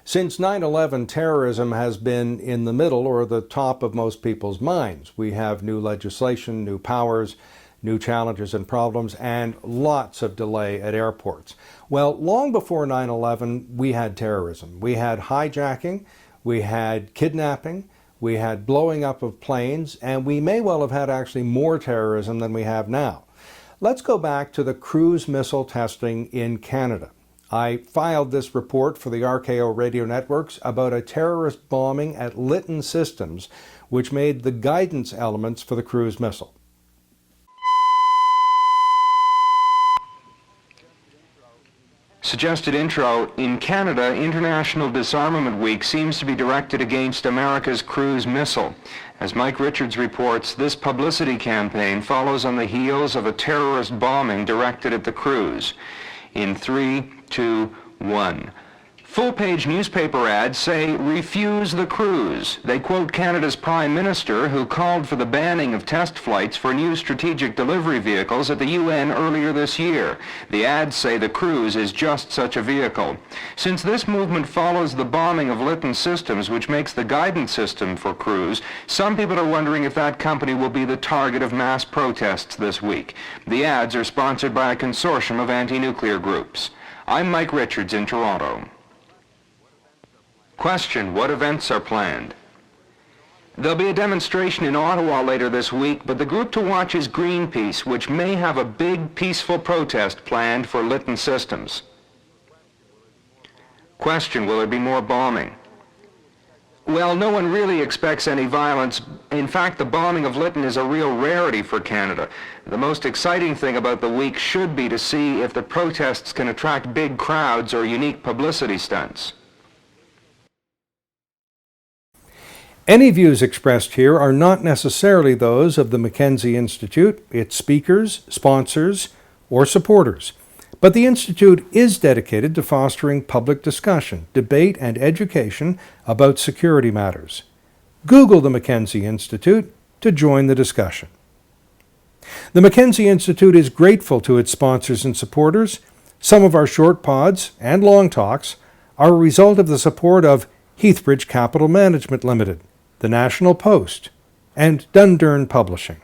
Since 9/11, terrorism has been in the middle or the top of most people's minds. We have new legislation, new powers, new challenges and problems, and lots of delay at airports. Well, long before 9/11, we had terrorism. We had hijacking, we had kidnapping, we had blowing up of planes, and we may well have had actually more terrorism than we have now. Let's go back to the cruise missile testing in Canada. I filed this report for the RKO radio networks about a terrorist bombing at Litton Systems, which made the guidance elements for the cruise missile. Suggested intro. In Canada, International Disarmament Week seems to be directed against America's cruise missile. As Mike Richards reports, this publicity campaign follows on the heels of a terrorist bombing directed at the cruise. In 3, 2, 1. Full-page newspaper ads say, "Refuse the cruise." They quote Canada's Prime Minister, who called for the banning of test flights for new strategic delivery vehicles at the UN earlier this year. The ads say the cruise is just such a vehicle. Since this movement follows the bombing of Litton Systems, which makes the guidance system for cruise, some people are wondering if that company will be the target of mass protests this week. The ads are sponsored by a consortium of anti-nuclear groups. I'm Mike Richards in Toronto. Question: what events are planned? There'll be a demonstration in Ottawa later this week, but the group to watch is Greenpeace, which may have a big, peaceful protest planned for Litton Systems. Question: will there be more bombing? Well, no one really expects any violence. In fact, the bombing of Litton is a real rarity for Canada. The most exciting thing about the week should be to see if the protests can attract big crowds or unique publicity stunts. Any views expressed here are not necessarily those of the Mackenzie Institute, its speakers, sponsors, or supporters. But the Institute is dedicated to fostering public discussion, debate, and education about security matters. Google the Mackenzie Institute to join the discussion. The Mackenzie Institute is grateful to its sponsors and supporters. Some of our short pods and long talks are a result of the support of Heathbridge Capital Management Limited, the National Post, and Dundurn Publishing.